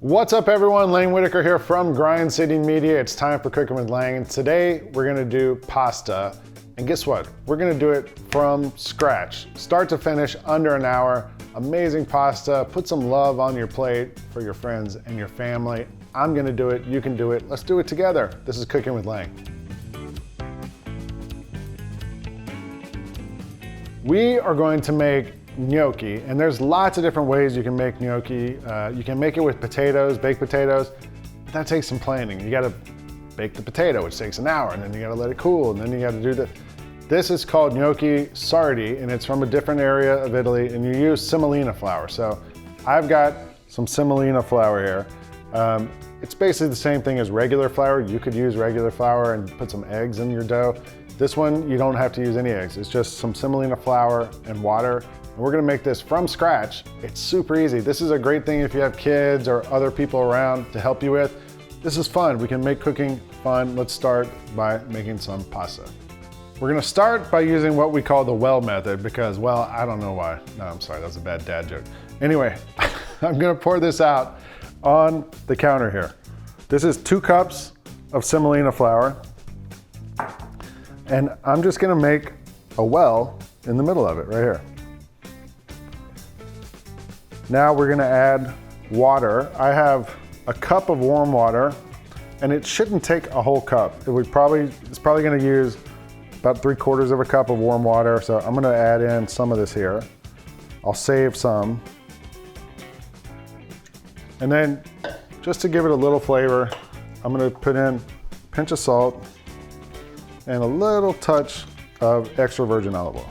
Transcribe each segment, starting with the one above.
What's up everyone, Lane Whitaker here from Grind City Media. It's time for Cooking with Lang, and today we're gonna do pasta. And guess what? We're gonna do it from scratch, start to finish, under an hour. Amazing pasta. Put some love on your plate for your friends and your family. I'm gonna do it, you can do it. Let's do it together. This is Cooking with Lang. We are going to make gnocchi, and there's lots of different ways you can make gnocchi. You can make it with potatoes, baked potatoes, but that takes some planning. You gotta bake the potato, which takes an hour, and then you gotta let it cool, and then you gotta do the. This is called gnocchi sardi, and it's from a different area of Italy, and you use semolina flour. So I've got some semolina flour here. It's basically the same thing as regular flour. You could use regular flour and put some eggs in your dough. This one, you don't have to use any eggs. It's just some semolina flour and water. And we're gonna make this from scratch. It's super easy. This is a great thing if you have kids or other people around to help you with. This is fun. We can make cooking fun. Let's start by making some pasta. We're gonna start by using what we call the well method because, well, I don't know why. No, I'm sorry, that was a bad dad joke. Anyway, I'm gonna pour this out on the counter here. This is 2 cups of semolina flour. And I'm just gonna make a well in the middle of it, right here. Now we're gonna add water. I have a cup of warm water, and it shouldn't take a whole cup. It's probably gonna use about 3/4 of a cup of warm water, so I'm gonna add in some of this here. I'll save some. And then, just to give it a little flavor, I'm gonna put in a pinch of salt and a little touch of extra virgin olive oil.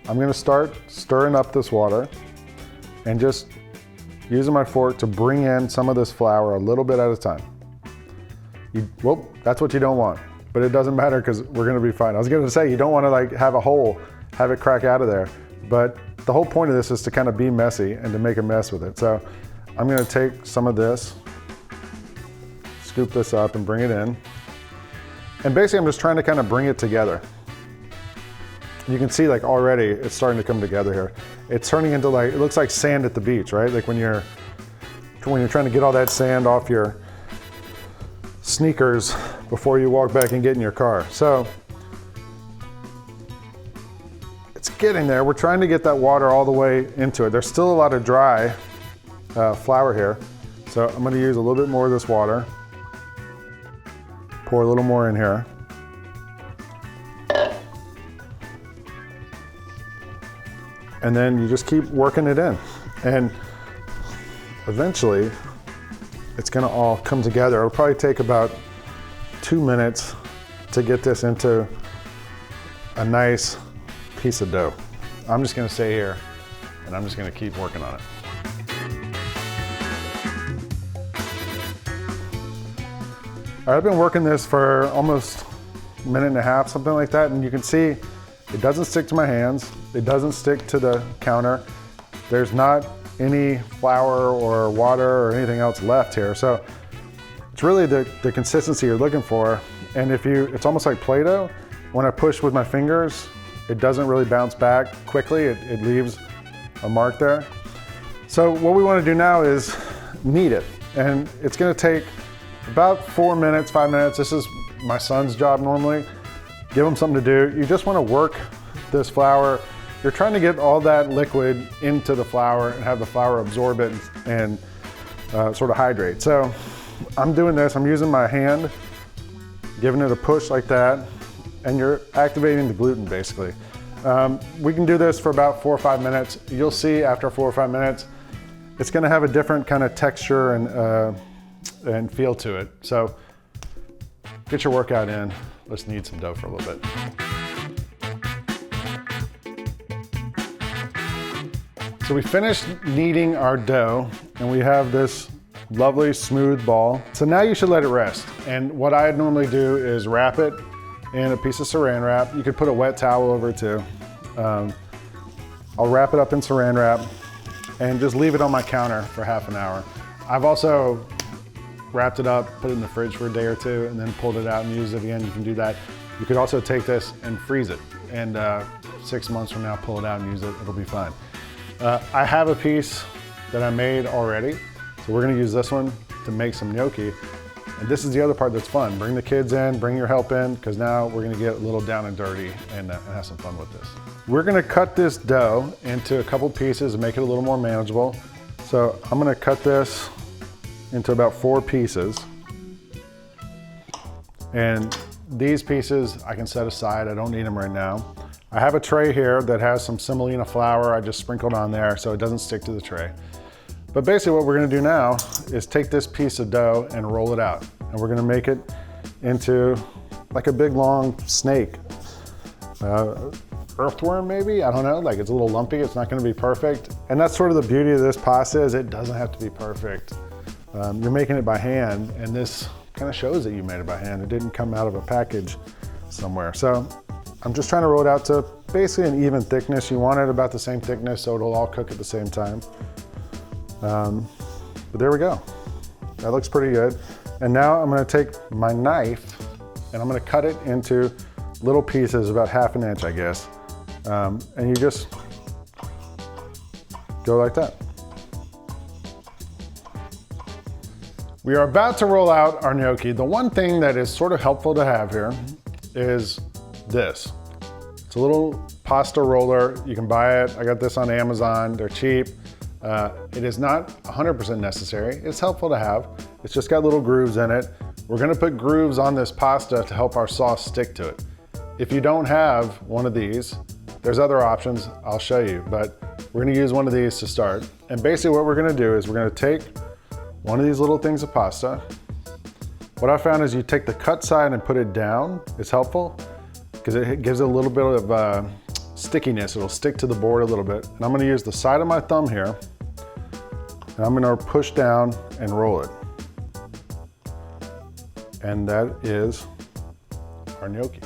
I'm gonna start stirring up this water and just using my fork to bring in some of this flour a little bit at a time. Well, that's what you don't want, but it doesn't matter because we're gonna be fine. I was gonna say, you don't wanna like have a hole, have it crack out of there, but the whole point of this is to kind of be messy and to make a mess with it. So I'm gonna take some of this, scoop this up and bring it in. And basically I'm just trying to kind of bring it together. You can see like already it's starting to come together here. It's turning into like, it looks like sand at the beach, right? Like when you're trying to get all that sand off your sneakers before you walk back and get in your car. So it's getting there. We're trying to get that water all the way into it. There's still a lot of dry flour here. So I'm gonna use a little bit more of this water. Pour a little more in here. And then you just keep working it in. And eventually, it's gonna all come together. It'll probably take about 2 minutes to get this into a nice piece of dough. I'm just gonna stay here and I'm just gonna keep working on it. All right, I've been working this for almost a minute and a half, something like that, and you can see it doesn't stick to my hands. It doesn't stick to the counter. There's not any flour or water or anything else left here. So it's really the consistency you're looking for. And it's almost like Play-Doh. When I push with my fingers, it doesn't really bounce back quickly. It leaves a mark there. So what we want to do now is knead it. And it's going to take about 4 minutes, 5 minutes. This is my son's job normally. Give him something to do. You just want to work this flour. You're trying to get all that liquid into the flour and have the flour absorb it and sort of hydrate. So I'm doing this, I'm using my hand, giving it a push like that, and you're activating the gluten basically. We can do this for about 4 or 5 minutes. You'll see after 4 or 5 minutes, it's gonna have a different kind of texture and feel to it. So get your workout in. Let's knead some dough for a little bit. So we finished kneading our dough and we have this lovely smooth ball. So now you should let it rest. And what I normally do is wrap it in a piece of saran wrap. You could put a wet towel over it too. I'll wrap it up in saran wrap and just leave it on my counter for half an hour. I've also wrapped it up, put it in the fridge for a day or two, and then pulled it out and used it again. You can do that. You could also take this and freeze it, and 6 months from now, pull it out and use it. It'll be fine. I have a piece that I made already. So So we're gonna use this one to make some gnocchi. And this is the other part that's fun. Bring the kids in, bring your help in, because now we're gonna get a little down and dirty and have some fun with this. We're gonna cut this dough into a couple pieces and make it a little more manageable. So I'm gonna cut this into about 4 pieces. And these pieces I can set aside, I don't need them right now. I have a tray here that has some semolina flour I just sprinkled on there so it doesn't stick to the tray. But basically what we're gonna do now is take this piece of dough and roll it out. And we're gonna make it into like a big long snake. Earthworm maybe, I don't know, like it's a little lumpy, it's not gonna be perfect. And that's sort of the beauty of this pasta is it doesn't have to be perfect. You're making it by hand and this kind of shows that you made it by hand. It didn't come out of a package somewhere. So I'm just trying to roll it out to basically an even thickness. You want it about the same thickness so it'll all cook at the same time. But there we go. That looks pretty good. And now I'm gonna take my knife and I'm gonna cut it into little pieces, about 1/2 inch, I guess. And you just go like that. We are about to roll out our gnocchi. The one thing that is sort of helpful to have here is this. It's a little pasta roller. You can buy it. I got this on Amazon. They're cheap. It is not 100% necessary. It's helpful to have. It's just got little grooves in it. We're gonna put grooves on this pasta to help our sauce stick to it. If you don't have one of these, there's other options, I'll show you, but we're gonna use one of these to start. And basically what we're gonna do is we're gonna take one of these little things of pasta. What I found is you take the cut side and put it down. It's helpful because it gives it a little bit of stickiness. It'll stick to the board a little bit. And I'm gonna use the side of my thumb here and I'm gonna push down and roll it. And that is our gnocchi.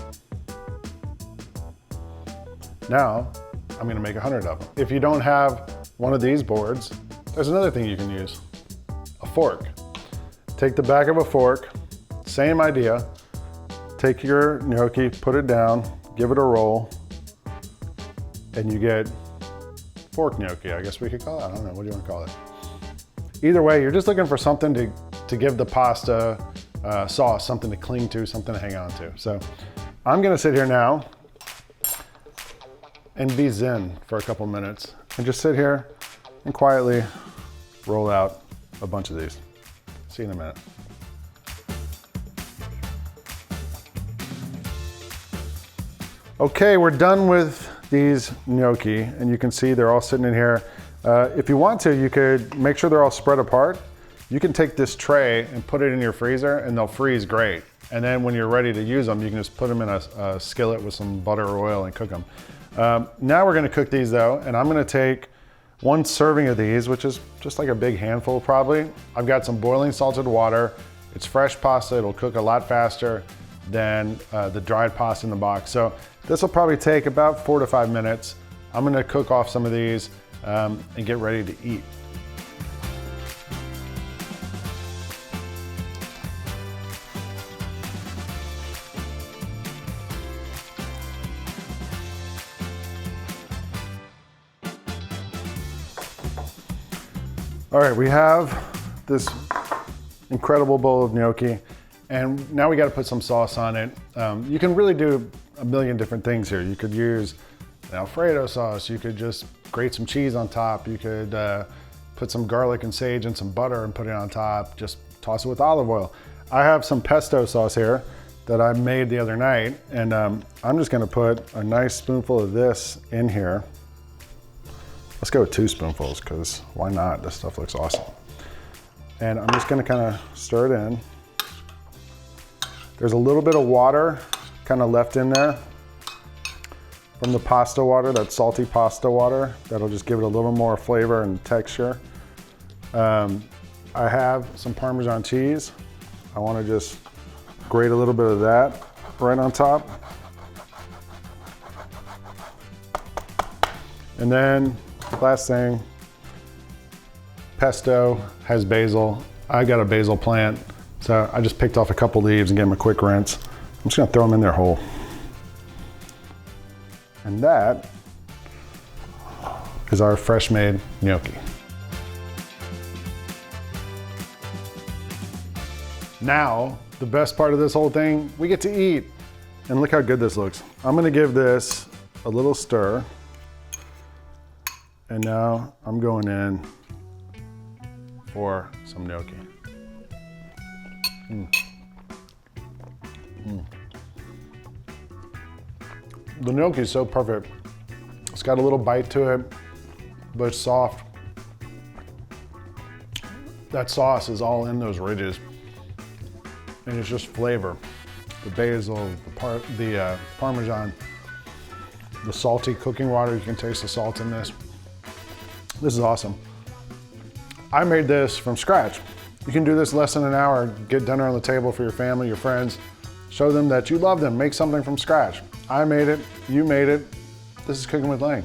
Now, I'm gonna make 100 of them. If you don't have one of these boards, there's another thing you can use, a fork. Take the back of a fork, same idea. Take your gnocchi, put it down, give it a roll, and you get fork gnocchi, I guess we could call it. I don't know, what do you want to call it? Either way, you're just looking for something to give the pasta sauce something to cling to, something to hang on to. So I'm gonna sit here now and be zen for a couple minutes and just sit here and quietly roll out a bunch of these. See you in a minute. Okay, we're done with these gnocchi and you can see they're all sitting in here. If you want to, you could make sure they're all spread apart. You can take this tray and put it in your freezer and they'll freeze great. And then when you're ready to use them, you can just put them in a skillet with some butter or oil and cook them. Now we're gonna cook these though, and I'm gonna take 1 serving of these, which is just like a big handful probably. I've got some boiling salted water. It's fresh pasta, it'll cook a lot faster than the dried pasta in the box. So this will probably take about 4 to 5 minutes. I'm gonna cook off some of these and get ready to eat. All right, we have this incredible bowl of gnocchi, and now we got to put some sauce on it. You can really do a million different things here. You could use an Alfredo sauce. You could just grate some cheese on top. You could put some garlic and sage and some butter and put it on top. Just toss it with olive oil. I have some pesto sauce here that I made the other night, and I'm just gonna put a nice spoonful of this in here. Let's go with 2 spoonfuls, because why not? This stuff looks awesome. And I'm just gonna kind of stir it in. There's a little bit of water kind of left in there from the pasta water, that salty pasta water. That'll just give it a little more flavor and texture. I have some Parmesan cheese. I wanna just grate a little bit of that right on top. And then last thing, pesto has basil. I got a basil plant, so I just picked off a couple leaves and gave them a quick rinse. I'm just gonna throw them in there whole. And that is our fresh made gnocchi. Now, the best part of this whole thing, we get to eat. And look how good this looks. I'm gonna give this a little stir. And now I'm going in for some gnocchi. The gnocchi is so perfect. It's got a little bite to it, but it's soft. That sauce is all in those ridges, and it's just flavor. The basil, the Parmesan, the salty cooking water. You can taste the salt in this. This is awesome. I made this from scratch. You can do this less than an hour, get dinner on the table for your family, your friends, show them that you love them, make something from scratch. I made it, you made it. This is Cooking with Lang.